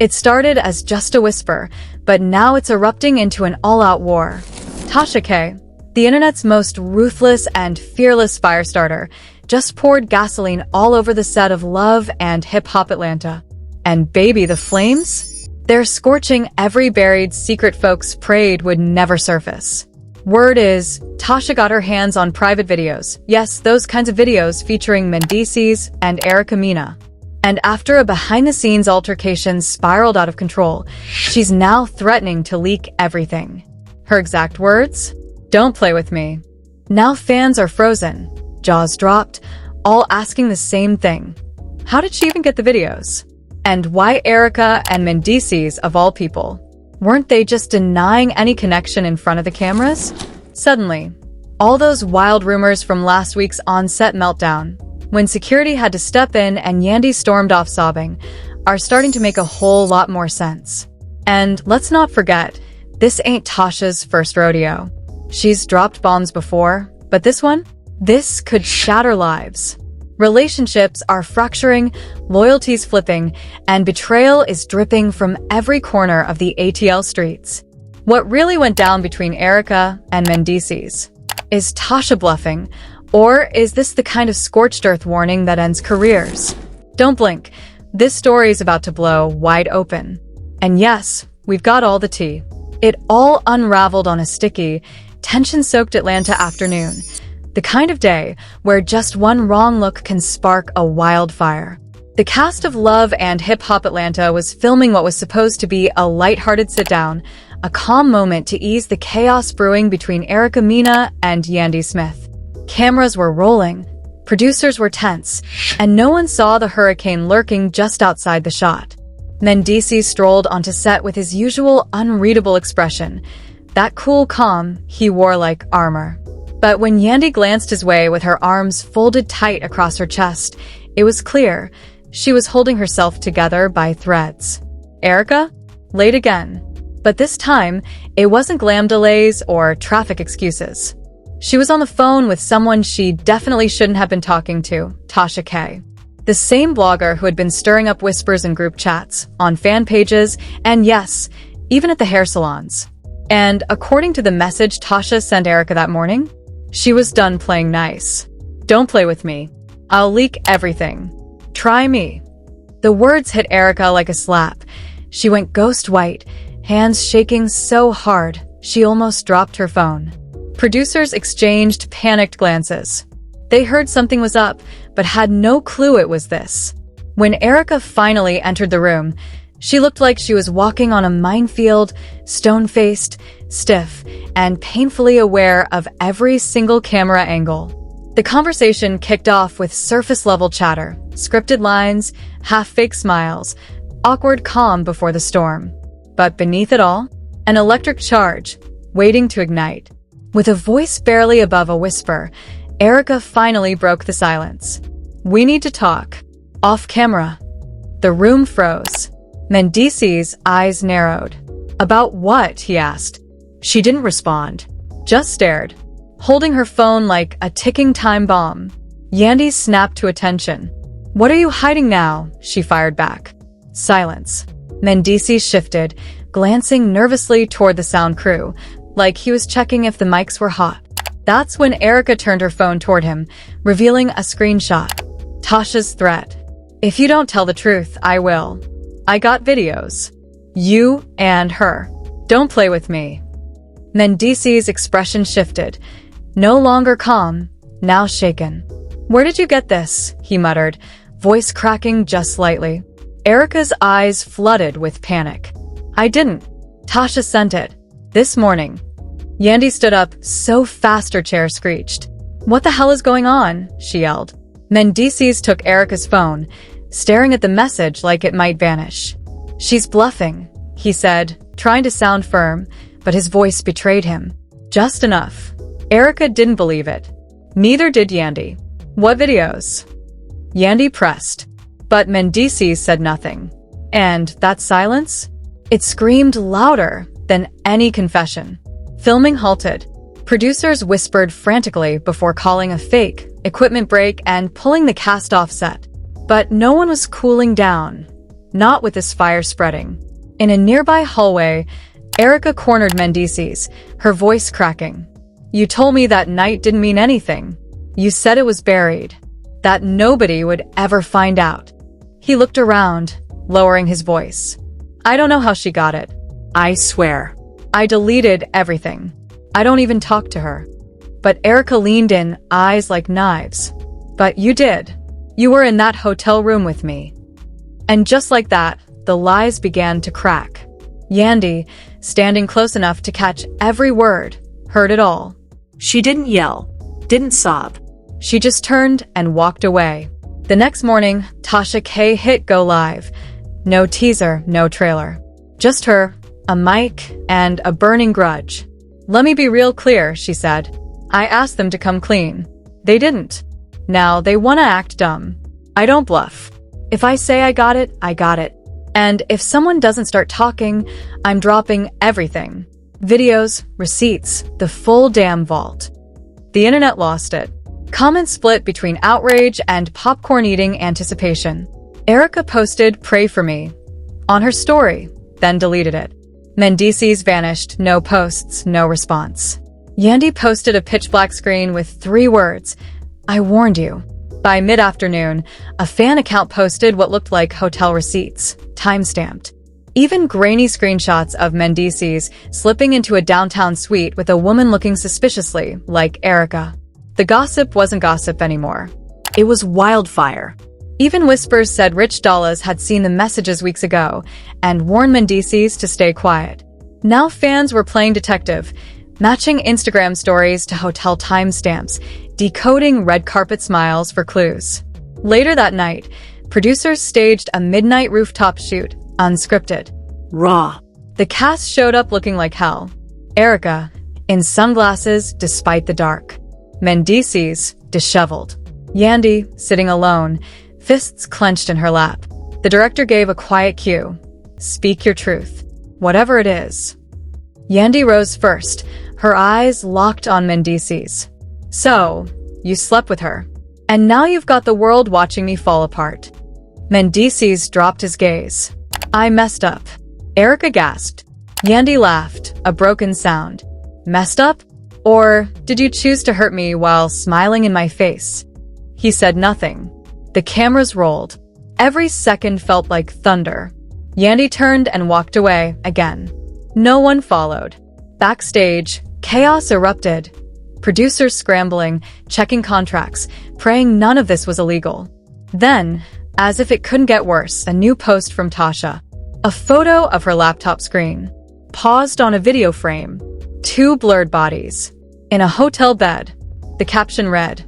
It started as just a whisper, but now it's erupting into an all-out war. Tasha K, the internet's most ruthless and fearless firestarter, just poured gasoline all over the set of Love and Hip Hop Atlanta. And baby, the flames? They're scorching every buried secret folks prayed would never surface. Word is, Tasha got her hands on private videos. Yes, those kinds of videos featuring Mendeecees and Erica Mena. And after a behind-the-scenes altercation spiraled out of control, she's now threatening to leak everything. Her exact words? Don't play with me. Now fans are frozen, jaws dropped, all asking the same thing. How did she even get the videos? And why Erica and Mendeecees of all people? Weren't they just denying any connection in front of the cameras? Suddenly, all those wild rumors from last week's on-set meltdown, when security had to step in and Yandy stormed off sobbing, are starting to make a whole lot more sense. And let's not forget, this ain't Tasha's first rodeo. She's dropped bombs before, but this one? This could shatter lives. Relationships are fracturing, loyalties flipping, and betrayal is dripping from every corner of the ATL streets. What really went down between Erica and Mendeecees? Is Tasha bluffing? Or is this the kind of scorched earth warning that ends careers? Don't blink. This story is about to blow wide open. And yes, we've got all the tea. It all unraveled on a sticky, tension-soaked Atlanta afternoon. The kind of day where just one wrong look can spark a wildfire. The cast of Love and Hip Hop Atlanta was filming what was supposed to be a lighthearted sit-down, a calm moment to ease the chaos brewing between Erica Mena and Yandy Smith. Cameras were rolling, producers were tense, and no one saw the hurricane lurking just outside the shot. Mendeecees strolled onto set with his usual unreadable expression, that cool calm he wore like armor. But when Yandy glanced his way with her arms folded tight across her chest, it was clear she was holding herself together by threads. Erica? Late again. But this time, it wasn't glam delays or traffic excuses. She was on the phone with someone she definitely shouldn't have been talking to, Tasha K. The same blogger who had been stirring up whispers in group chats, on fan pages, and yes, even at the hair salons. And according to the message Tasha sent Erica that morning, she was done playing nice. Don't play with me. I'll leak everything. Try me. The words hit Erica like a slap. She went ghost white, hands shaking so hard, she almost dropped her phone. Producers exchanged panicked glances. They heard something was up, but had no clue it was this. When Erica finally entered the room, she looked like she was walking on a minefield, stone-faced, stiff, and painfully aware of every single camera angle. The conversation kicked off with surface-level chatter, scripted lines, half-fake smiles, awkward calm before the storm. But beneath it all, an electric charge, waiting to ignite. With a voice barely above a whisper, Erica finally broke the silence. We need to talk. Off camera. The room froze. Mendeecees' eyes narrowed. About what? He asked. She didn't respond. Just stared, holding her phone like a ticking time bomb. Yandy snapped to attention. What are you hiding now? She fired back. Silence. Mendeecees shifted, glancing nervously toward the sound crew, like he was checking if the mics were hot. That's when Erica turned her phone toward him, revealing a screenshot. Tasha's threat. If you don't tell the truth, I will. I got videos. You and her. Don't play with me. Mendeecees' expression shifted. No longer calm, now shaken. Where did you get this? He muttered, voice cracking just slightly. Erica's eyes flooded with panic. I didn't. Tasha sent it. This morning. Yandy stood up so fast her chair screeched. What the hell is going on? She yelled. Mendeecees took Erica's phone, staring at the message like it might vanish. She's bluffing, he said, trying to sound firm, but his voice betrayed him. Just enough. Erica didn't believe it. Neither did Yandy. What videos? Yandy pressed, but Mendeecees said nothing. And that silence? It screamed louder than any confession. Filming halted. Producers whispered frantically before calling a fake equipment break and pulling the cast off set. But no one was cooling down. not with this fire spreading. In a nearby hallway, Erica cornered Mendeecees, her voice cracking. You told me that night didn't mean anything. You said it was buried, that nobody would ever find out. He looked around, lowering his voice. I don't know how she got it. I swear. I deleted everything. I don't even talk to her. But Erica leaned in, eyes like knives. But you did. You were in that hotel room with me. And just like that, the lies began to crack. Yandy, standing close enough to catch every word, heard it all. She didn't yell, didn't sob. She just turned and walked away. The next morning, Tasha K hit go live. No teaser, no trailer. Just her, a mic, and a burning grudge. Let me be real clear, she said. I asked them to come clean. They didn't. Now they want to act dumb. I don't bluff. If I say I got it, I got it. And if someone doesn't start talking, I'm dropping everything. Videos, receipts, the full damn vault. The internet lost it. Comments split between outrage and popcorn-eating anticipation. Erica posted, "Pray for me," on her story, then deleted it. Mendeecees vanished, no posts, no response. Yandy posted a pitch-black screen with 3 words, I warned you. By mid-afternoon, a fan account posted what looked like hotel receipts, time-stamped. Even grainy screenshots of Mendeecees slipping into a downtown suite with a woman looking suspiciously like Erica. The gossip wasn't gossip anymore. It was wildfire. Even Whispers said Rich Dallas had seen the messages weeks ago and warned Mendeecees to stay quiet. Now fans were playing detective, matching Instagram stories to hotel timestamps, decoding red carpet smiles for clues. Later that night, producers staged a midnight rooftop shoot, unscripted. Raw. The cast showed up looking like hell. Erica, in sunglasses despite the dark. Mendeecees, disheveled. Yandy, sitting alone, fists clenched in her lap. The director gave a quiet cue. Speak your truth. Whatever it is. Yandy rose first, her eyes locked on Mendeecees. So, you slept with her. And now you've got the world watching me fall apart. Mendeecees dropped his gaze. I messed up. Erica gasped. Yandy laughed, a broken sound. Messed up? Or did you choose to hurt me while smiling in my face? He said nothing. The cameras rolled. Every second felt like thunder. Yandy turned and walked away again. No one followed. Backstage, chaos erupted. Producers scrambling, checking contracts, praying none of this was illegal. Then, as if it couldn't get worse, a new post from Tasha. A photo of her laptop screen. Paused on a video frame. 2 blurred bodies. In a hotel bed. The caption read,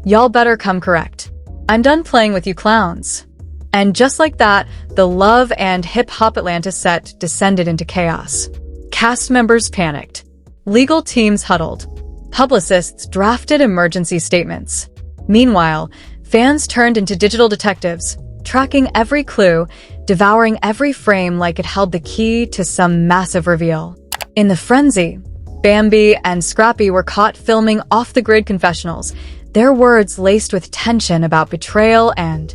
"Y'all better come correct. I'm done playing with you clowns." And just like that, the Love and Hip Hop Atlanta set descended into chaos. Cast members panicked. Legal teams huddled. Publicists drafted emergency statements. Meanwhile, fans turned into digital detectives, tracking every clue, devouring every frame like it held the key to some massive reveal. In the frenzy, Bambi and Scrappy were caught filming off-the-grid confessionals, their words laced with tension about betrayal and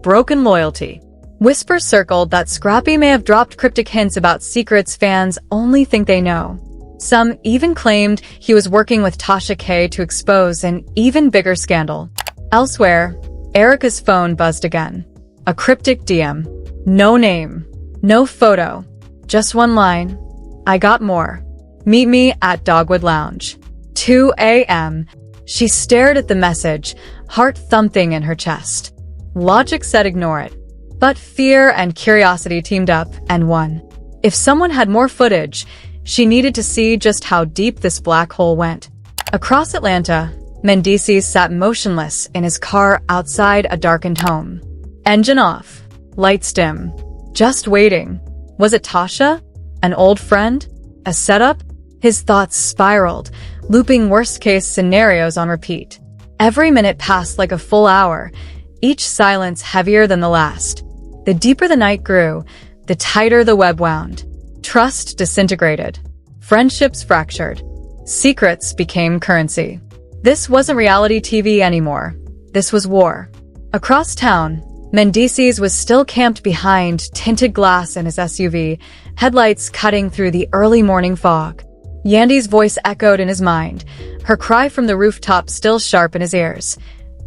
broken loyalty. Whispers circled that Scrappy may have dropped cryptic hints about secrets fans only think they know. Some even claimed he was working with Tasha K to expose an even bigger scandal. Elsewhere, Erica's phone buzzed again. A cryptic DM. No name. No photo. Just one line. I got more. Meet me at Dogwood Lounge. 2 a.m. She stared at the message, heart thumping in her chest. Logic said ignore it. But fear and curiosity teamed up and won. If someone had more footage, she needed to see just how deep this black hole went. Across Atlanta, Mendeecees sat motionless in his car outside a darkened home. Engine off. Lights dim. Just waiting. Was it Tasha? An old friend? A setup? His thoughts spiraled, looping worst-case scenarios on repeat. Every minute passed like a full hour, each silence heavier than the last. The deeper the night grew, the tighter the web wound. Trust disintegrated. Friendships fractured. Secrets became currency. This wasn't reality TV anymore. This was war. Across town, Mendeecees was still camped behind tinted glass in his SUV, headlights cutting through the early morning fog. Yandy's voice echoed in his mind, her cry from the rooftop still sharp in his ears.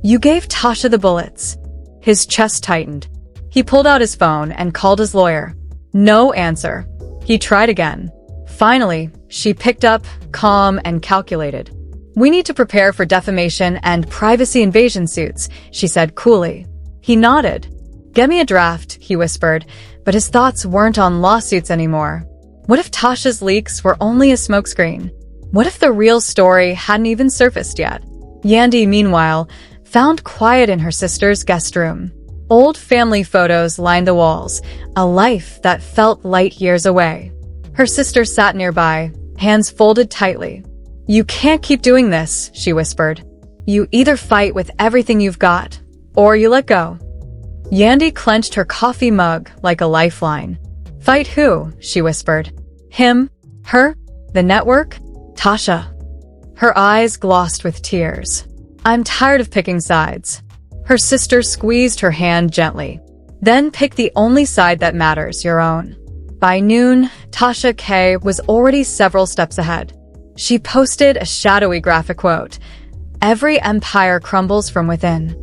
"You gave Tasha the bullets." His chest tightened. He pulled out his phone and called his lawyer. No answer. He tried again. Finally, she picked up, calm and calculated. "We need to prepare for defamation and privacy invasion suits," she said coolly. He nodded. "Get me a draft," he whispered, but his thoughts weren't on lawsuits anymore. What if Tasha's leaks were only a smokescreen? What if the real story hadn't even surfaced yet? Yandy, meanwhile, found quiet in her sister's guest room. Old family photos lined the walls, a life that felt light years away. Her sister sat nearby, hands folded tightly. "You can't keep doing this," she whispered. "You either fight with everything you've got, or you let go." Yandy clenched her coffee mug like a lifeline. "Fight who?" she whispered. "Him? Her? The network? Tasha?" Her eyes glossed with tears. "I'm tired of picking sides." Her sister squeezed her hand gently. "Then pick the only side that matters, your own." By noon, Tasha K was already several steps ahead. She posted a shadowy graphic quote, "Every empire crumbles from within."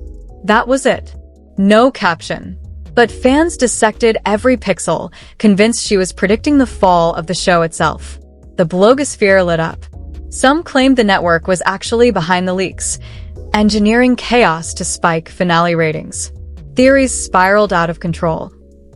That was it. No caption. But fans dissected every pixel, convinced she was predicting the fall of the show itself. The blogosphere lit up. Some claimed the network was actually behind the leaks, engineering chaos to spike finale ratings. Theories spiraled out of control.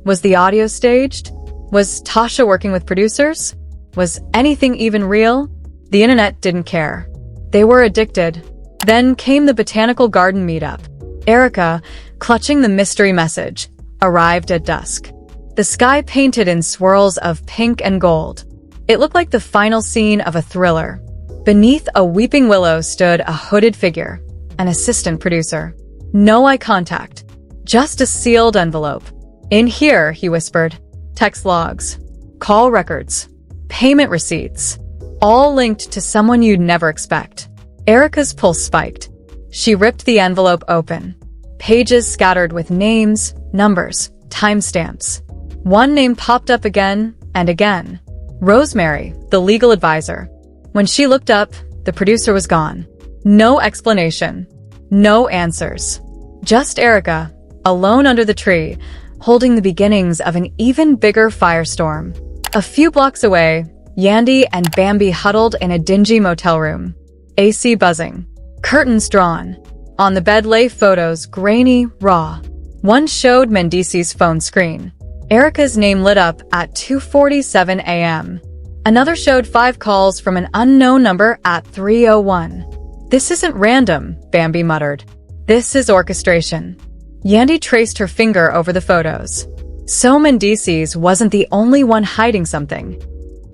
Was the audio staged? Was Tasha working with producers? Was anything even real? The internet didn't care. They were addicted. Then came the botanical garden meetup. Erica, clutching the mystery message, arrived at dusk. The sky painted in swirls of pink and gold. It looked like the final scene of a thriller. Beneath a weeping willow stood a hooded figure, an assistant producer. No eye contact, just a sealed envelope. "In here," he whispered. "Text logs, call records, payment receipts, all linked to someone you'd never expect." Erica's pulse spiked. She ripped the envelope open. Pages scattered with names, numbers, timestamps. One name popped up again and again. Rosemary, the legal advisor. When she looked up, the producer was gone. No explanation. No answers. Just Erica, alone under the tree, holding the beginnings of an even bigger firestorm. A few blocks away, Yandy and Bambi huddled in a dingy motel room. AC buzzing. Curtains drawn. On the bed lay photos, grainy, raw. One showed Mendeecees' phone screen. Erica's name lit up at 2:47 a.m. Another showed 5 calls from an unknown number at 3:01. "This isn't random," Bambi muttered. "This is orchestration." Yandy traced her finger over the photos. So Mendeecees wasn't the only one hiding something.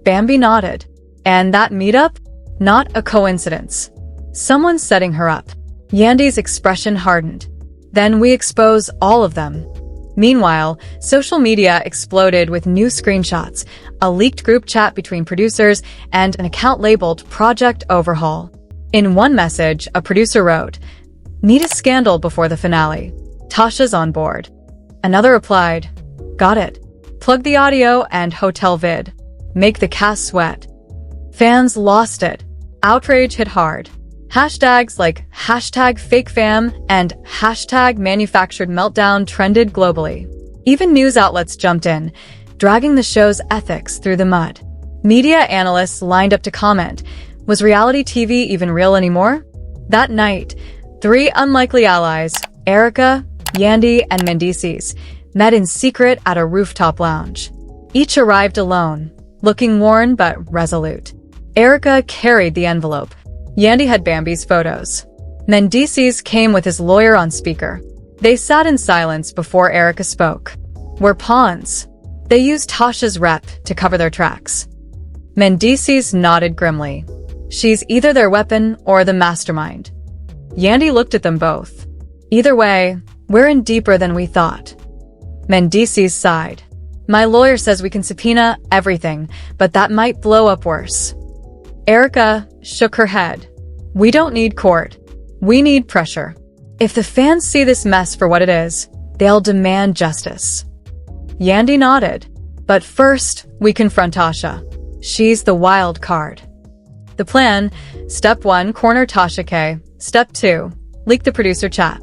Bambi nodded. And that meetup? Not a coincidence. Someone's setting her up. Yandy's expression hardened. "Then we expose all of them." Meanwhile, social media exploded with new screenshots, a leaked group chat between producers, and an account labeled Project Overhaul. In one message, a producer wrote, "Need a scandal before the finale. Tasha's on board." Another replied, "Got it. Plug the audio and hotel vid. Make the cast sweat." Fans lost it. Outrage hit hard. Hashtags like #FakeFam and #manufactured meltdown trended globally. Even news outlets jumped in, dragging the show's ethics through the mud. Media analysts lined up to comment, was reality TV even real anymore? That night, 3 unlikely allies, Erica, Yandy, and Mendeecees, met in secret at a rooftop lounge. Each arrived alone, looking worn but resolute. Erica carried the envelope. Yandy had Bambi's photos. Mendeecees came with his lawyer on speaker. They sat in silence before Erica spoke. "We're pawns." They used Tasha's rep to cover their tracks. Mendeecees nodded grimly. "She's either their weapon or the mastermind." Yandy looked at them both. "Either way, we're in deeper than we thought." Mendeecees sighed. "My lawyer says we can subpoena everything, but that might blow up worse." Erica shook her head. "We don't need court. We need pressure. If the fans see this mess for what it is, They'll demand justice. Yandy nodded. But first, we confront Tasha. She's the wild card. The plan: Step 1, corner Tasha K. Step 2, leak the producer chat.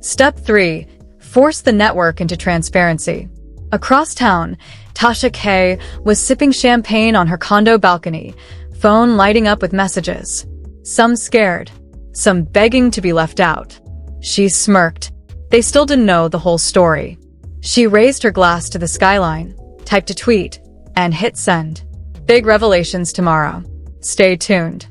Step 3, force the network into transparency. Across town, Tasha K was sipping champagne on her condo balcony, phone lighting up with messages. Some scared, some begging to be left out. She smirked. They still didn't know the whole story. She raised her glass to the skyline, typed a tweet, and hit send. Big revelations tomorrow. Stay tuned.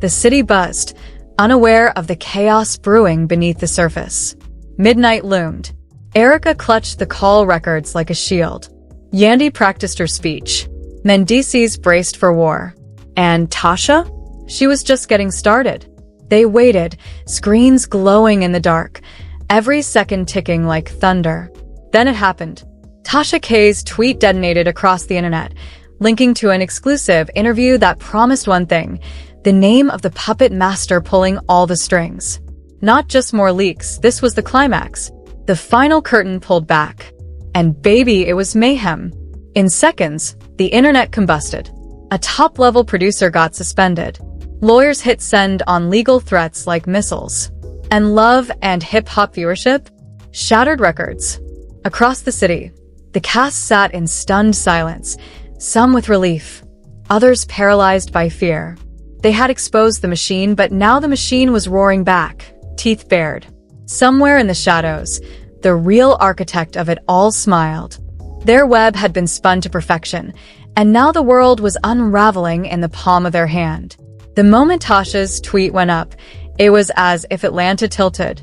The city buzzed, unaware of the chaos brewing beneath the surface. Midnight loomed. Erica clutched the call records like a shield. Yandy practiced her speech. Mendeecees braced for war. And Tasha? She was just getting started. They waited, screens glowing in the dark, every second ticking like thunder. Then it happened. Tasha K's tweet detonated across the internet, linking to an exclusive interview that promised one thing: the name of the puppet master pulling all the strings. Not just more leaks, this was the climax. The final curtain pulled back. And baby, it was mayhem. In seconds, the internet combusted. A top-level producer got suspended. Lawyers hit send on legal threats like missiles. And love and hip-hop viewership shattered records. Across the city, the cast sat in stunned silence, some with relief, others paralyzed by fear. They had exposed the machine, but now the machine was roaring back, teeth bared. Somewhere in the shadows, the real architect of it all smiled. Their web had been spun to perfection, and now the world was unraveling in the palm of their hand. The moment Tasha's tweet went up, it was as if Atlanta tilted.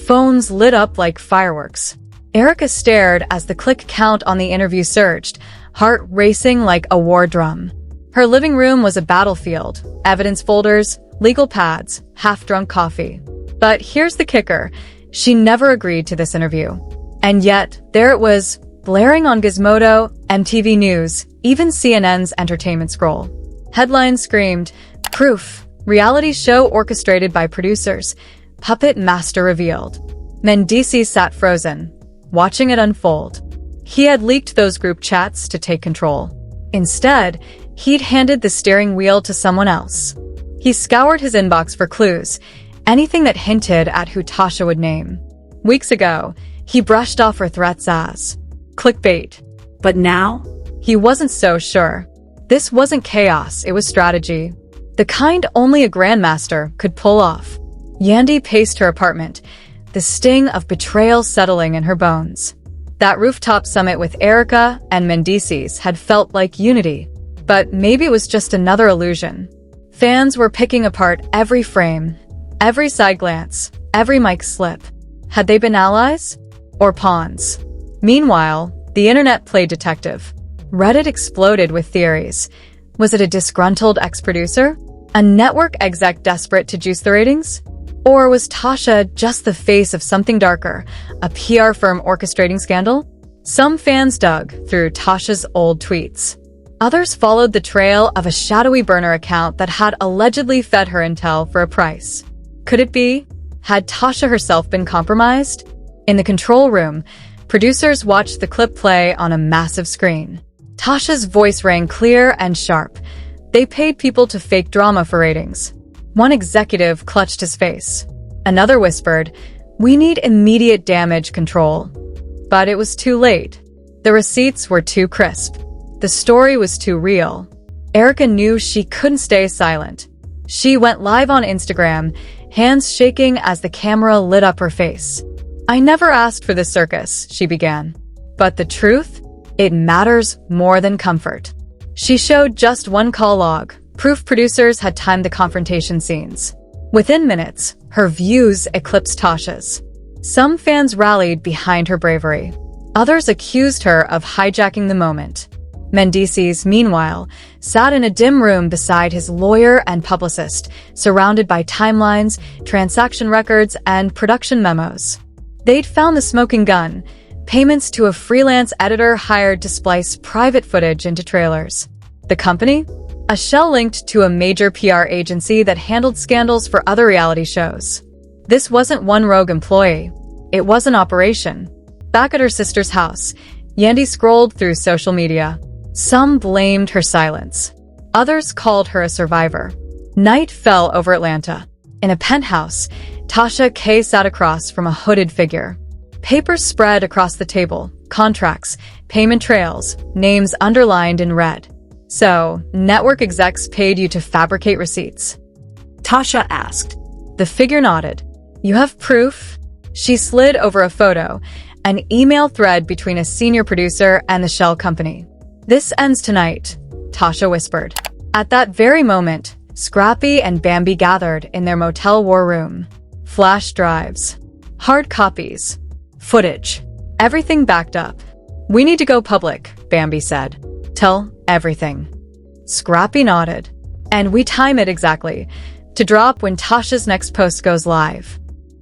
Phones lit up like fireworks. Erica stared as the click count on the interview surged, heart racing like a war drum. Her living room was a battlefield: evidence folders, legal pads, half-drunk coffee. But here's the kicker: she never agreed to this interview. And yet, there it was, blaring on Gizmodo, MTV News, even CNN's entertainment scroll. Headlines screamed, "Proof, reality show orchestrated by producers, puppet master revealed." Mendeecees sat frozen, watching it unfold. He had leaked those group chats to take control. Instead, he'd handed the steering wheel to someone else. He scoured his inbox for clues, anything that hinted at who Tasha would name. Weeks ago, he brushed off her threats as clickbait. But now? He wasn't so sure. This wasn't chaos, it was strategy. The kind only a grandmaster could pull off. Yandy paced her apartment, the sting of betrayal settling in her bones. That rooftop summit with Erica and Mendeecees had felt like unity, but maybe it was just another illusion. Fans were picking apart every frame, every side glance, every mic slip. Had they been allies? Or pawns? Meanwhile, the internet played detective. Reddit exploded with theories. Was it a disgruntled ex-producer? A network exec desperate to juice the ratings? Or was Tasha just the face of something darker, a PR firm orchestrating scandal? Some fans dug through Tasha's old tweets. Others followed the trail of a shadowy burner account that had allegedly fed her intel for a price. Could it be? Had Tasha herself been compromised? In the control room, producers watched the clip play on a massive screen. Tasha's voice rang clear and sharp. They paid people to fake drama for ratings. One executive clutched his face. Another whispered, "We need immediate damage control." But it was too late. The receipts were too crisp. The story was too real. Erica knew she couldn't stay silent. She went live on Instagram, hands shaking as the camera lit up her face. "I never asked for this circus," she began. "But the truth? It matters more than comfort." She showed just one call log, proof producers had timed the confrontation scenes. Within minutes, her views eclipsed Tasha's. Some fans rallied behind her bravery. Others accused her of hijacking the moment. Mendeecees, meanwhile, sat in a dim room beside his lawyer and publicist, surrounded by timelines, transaction records, and production memos. They'd found the smoking gun, payments to a freelance editor hired to splice private footage into trailers. The company? A shell linked to a major PR agency that handled scandals for other reality shows. This wasn't one rogue employee. It was an operation. Back at her sister's house, Yandy scrolled through social media. Some blamed her silence. Others called her a survivor. Night fell over Atlanta. In a penthouse, Tasha K sat across from a hooded figure. Papers spread across the table, contracts, payment trails, names underlined in red. So, network execs paid you to fabricate receipts? Tasha asked. The figure nodded. You have proof? She slid over a photo, an email thread between a senior producer and the shell company. This ends tonight, Tasha whispered. At that very moment, Scrappy and Bambi gathered in their motel war room. Flash drives, hard copies, footage, everything backed up. We need to go public, Bambi said. Tell everything. Scrappy nodded. And we time it exactly, to drop when Tasha's next post goes live.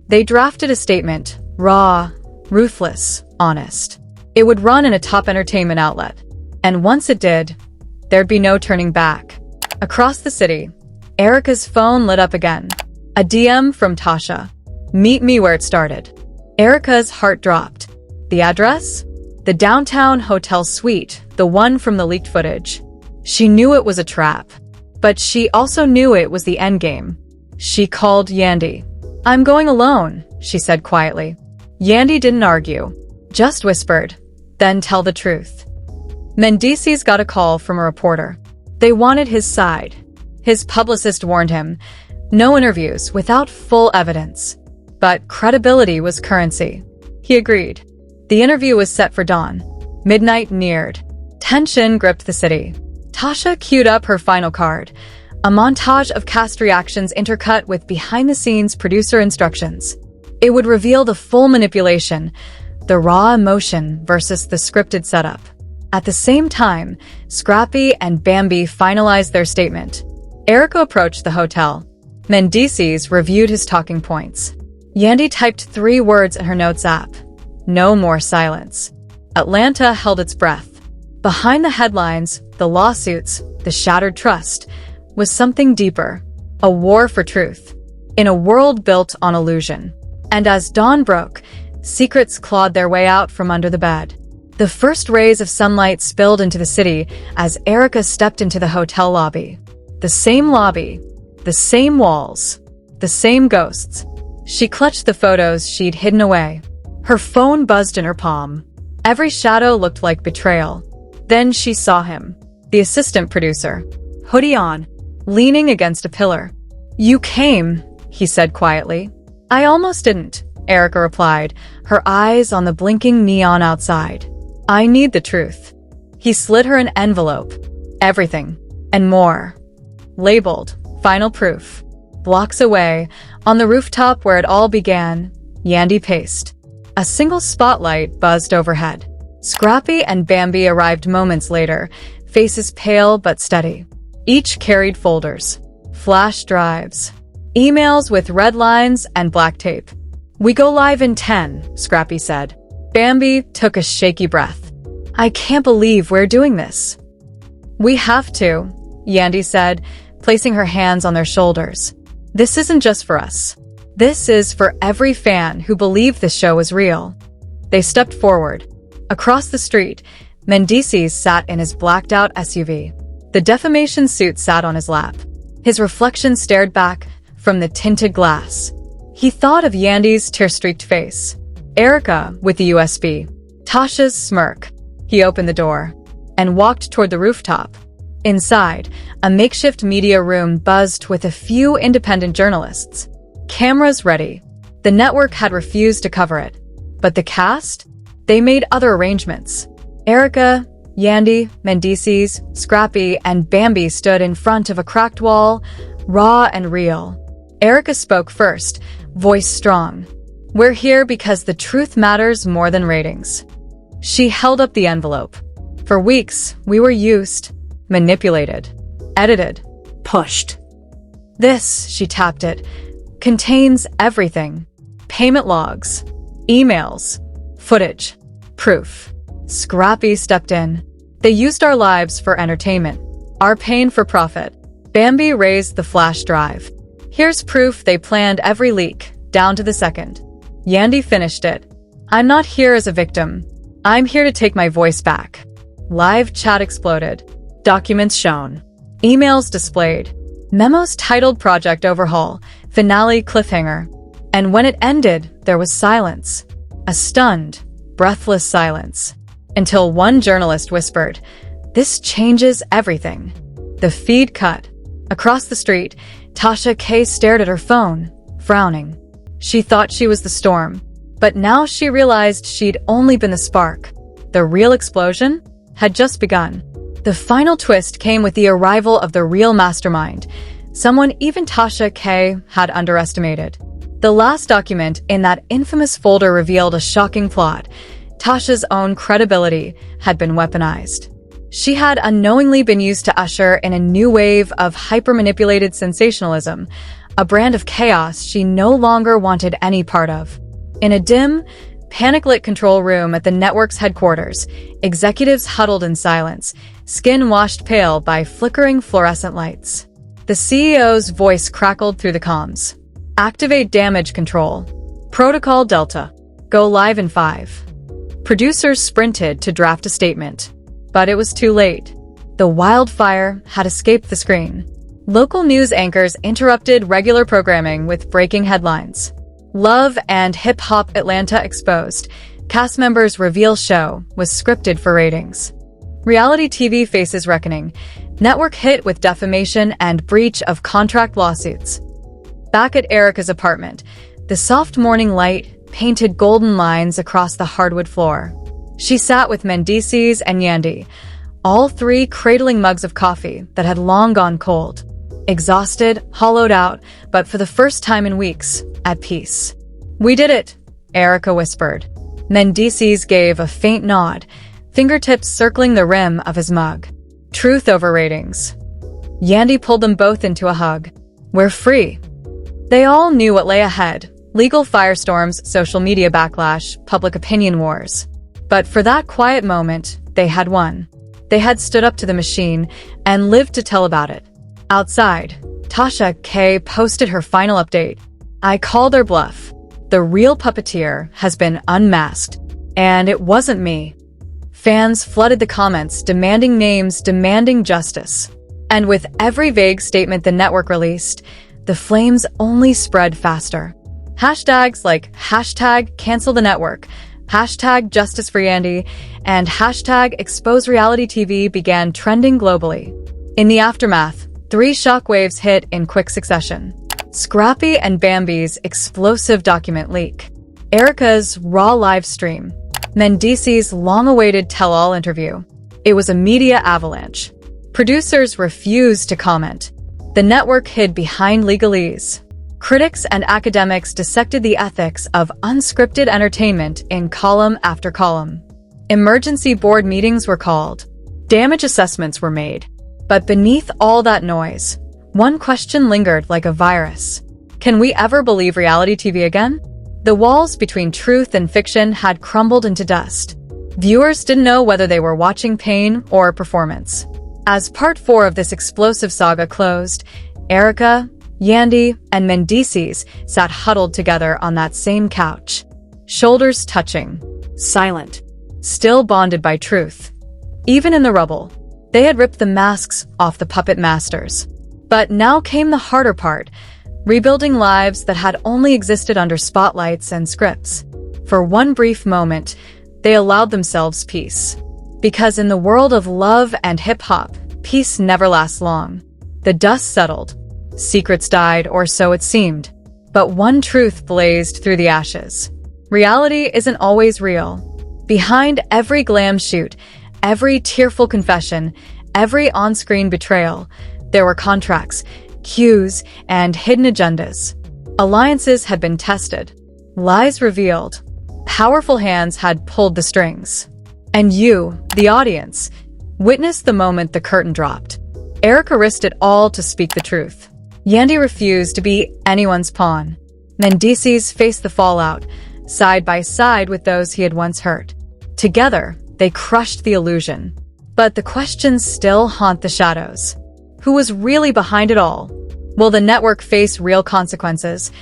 They drafted a statement, raw, ruthless, honest. It would run in a top entertainment outlet. And once it did, there'd be no turning back. Across the city, Erica's phone lit up again. A DM from Tasha. Meet me where it started. Erica's heart dropped. The address? The downtown hotel suite, the one from the leaked footage. She knew it was a trap, but she also knew it was the endgame. She called Yandy. I'm going alone, she said quietly. Yandy didn't argue, just whispered, then tell the truth. Mendeecees got a call from a reporter. They wanted his side. His publicist warned him, no interviews without full evidence. But credibility was currency. He agreed. The interview was set for dawn. Midnight neared. Tension gripped the city. Tasha queued up her final card, a montage of cast reactions intercut with behind-the-scenes producer instructions. It would reveal the full manipulation, the raw emotion versus the scripted setup. At the same time, Scrappy and Bambi finalized their statement. Erica approached the hotel. Mendeecees reviewed his talking points. Yandy typed 3 words in her notes app. No more silence. Atlanta held its breath. Behind the headlines, the lawsuits, the shattered trust, was something deeper. A war for truth. In a world built on illusion. And as dawn broke, secrets clawed their way out from under the bed. The first rays of sunlight spilled into the city as Erica stepped into the hotel lobby. The same lobby, the same walls, the same ghosts. She clutched the photos she'd hidden away. Her phone buzzed in her palm. Every shadow looked like betrayal. Then she saw him, the assistant producer, hoodie on, leaning against a pillar. You came, he said quietly. I almost didn't, Erica replied, her eyes on the blinking neon outside. I need the truth. He slid her an envelope. Everything. And more. Labeled, final proof. Blocks away, on the rooftop where it all began, Yandy paced. A single spotlight buzzed overhead. Scrappy and Bambi arrived moments later, faces pale but steady. Each carried folders, flash drives, emails with red lines and black tape. We go live in 10, Scrappy said. Bambi took a shaky breath. I can't believe we're doing this. We have to, Yandy said, placing her hands on their shoulders. This isn't just for us. This is for every fan who believed this show was real. They stepped forward. Across the street, Mendeecees sat in his blacked-out SUV. The defamation suit sat on his lap. His reflection stared back from the tinted glass. He thought of Yandy's tear-streaked face, Erica with the USB, Tasha's smirk. He opened the door and walked toward the rooftop. Inside, a makeshift media room buzzed with a few independent journalists. Cameras ready. The network had refused to cover it. But the cast? They made other arrangements. Erica, Yandy, Mendeecees, Scrappy, and Bambi stood in front of a cracked wall, raw and real. Erica spoke first, voice strong. We're here because the truth matters more than ratings. She held up the envelope. For weeks, we were used, manipulated, edited, Pushed. This, she tapped it, contains everything. Payment logs, emails, footage, proof. Scrappy stepped in. They used our lives for entertainment, our pain for profit. Bambi raised the flash drive. Here's proof they planned every leak, down to the second. Yandy finished it. I'm not here as a victim. I'm here to take my voice back. Live chat exploded. Documents shown. Emails displayed. Memos titled Project Overhaul, Finale Cliffhanger. And when it ended, there was silence. A stunned, breathless silence. Until one journalist whispered, "This changes everything." The feed cut. Across the street, Tasha K stared at her phone, frowning. She thought she was the storm, but now she realized she'd only been the spark. The real explosion had just begun. The final twist came with the arrival of the real mastermind, someone even Tasha K had underestimated. The last document in that infamous folder revealed a shocking plot. Tasha's own credibility had been weaponized. She had unknowingly been used to usher in a new wave of hyper-manipulated sensationalism, a brand of chaos she no longer wanted any part of. In a dim, panic-lit control room at the network's headquarters, executives huddled in silence, skin washed pale by flickering fluorescent lights. The CEO's voice crackled through the comms. "Activate damage control. Protocol Delta. Go live in 5. Producers sprinted to draft a statement. But it was too late. The wildfire had escaped the screen. Local news anchors interrupted regular programming with breaking headlines. Love and Hip Hop Atlanta exposed. Cast members reveal show was scripted for ratings. Reality TV faces reckoning. Network hit with defamation and breach of contract lawsuits. Back at Erica's apartment, the soft morning light painted golden lines across the hardwood floor. She sat with Mendeecees and Yandy, all three cradling mugs of coffee that had long gone cold. Exhausted, hollowed out, but for the first time in weeks, at peace. "We did it," Erica whispered. Mendeecees gave a faint nod, fingertips circling the rim of his mug. "Truth over ratings." Yandy pulled them both into a hug. "We're free." They all knew what lay ahead: legal firestorms, social media backlash, public opinion wars. But for that quiet moment, they had won. They had stood up to the machine and lived to tell about it. Outside, Tasha K posted her final update. "I call their bluff. The real puppeteer has been unmasked. And it wasn't me." Fans flooded the comments, demanding names, demanding justice. And with every vague statement the network released, the flames only spread faster. Hashtags like #cancel the network, #justice for Yandy, and #expose reality TV began trending globally. In the aftermath, 3 shockwaves hit in quick succession. Scrappy and Bambi's explosive document leak. Erica's raw live stream. Mendeecees' long-awaited tell-all interview. It was a media avalanche. Producers refused to comment. The network hid behind legalese. Critics and academics dissected the ethics of unscripted entertainment in column after column. Emergency board meetings were called. Damage assessments were made. But beneath all that noise, one question lingered like a virus. Can we ever believe reality TV again? The walls between truth and fiction had crumbled into dust. Viewers didn't know whether they were watching pain or performance. As part 4 of this explosive saga closed, Erica, Yandy, and Mendeecees sat huddled together on that same couch. Shoulders touching. Silent. Still bonded by truth. Even in the rubble, they had ripped the masks off the puppet masters. But now came the harder part, rebuilding lives that had only existed under spotlights and scripts. For one brief moment, they allowed themselves peace. Because in the world of love and hip-hop, peace never lasts long. The dust settled. Secrets died, or so it seemed. But one truth blazed through the ashes. Reality isn't always real. Behind every glam shoot, every tearful confession, every on-screen betrayal, there were contracts, cues, and hidden agendas. Alliances had been tested. Lies revealed. Powerful hands had pulled the strings. And you, the audience, witnessed the moment the curtain dropped. Erica risked it all to speak the truth. Yandy refused to be anyone's pawn. Mendeecees faced the fallout, side by side with those he had once hurt. Together, they crushed the illusion. But the questions still haunt the shadows. Who was really behind it all? Will the network face real consequences?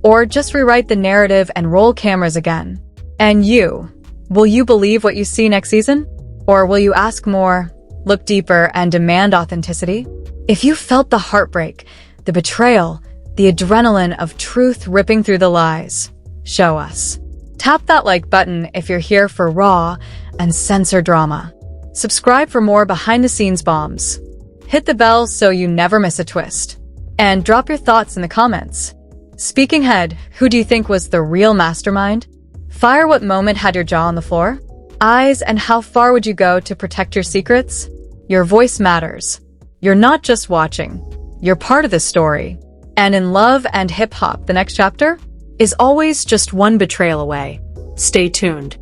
Or just rewrite the narrative and roll cameras again? And you, will you believe what you see next season? Or will you ask more, look deeper, and demand authenticity? If you felt the heartbreak, the betrayal, the adrenaline of truth ripping through the lies, show us. Tap that like button if you're here for raw, uncensored drama. Subscribe for more behind-the-scenes bombs. Hit the bell so you never miss a twist. And drop your thoughts in the comments. Speaking head, who do you think was the real mastermind? Fire, what moment had your jaw on the floor? Eyes, and how far would you go to protect your secrets? Your voice matters. You're not just watching. You're part of the story. And in love and hip-hop, the next chapter is always just one betrayal away. Stay tuned.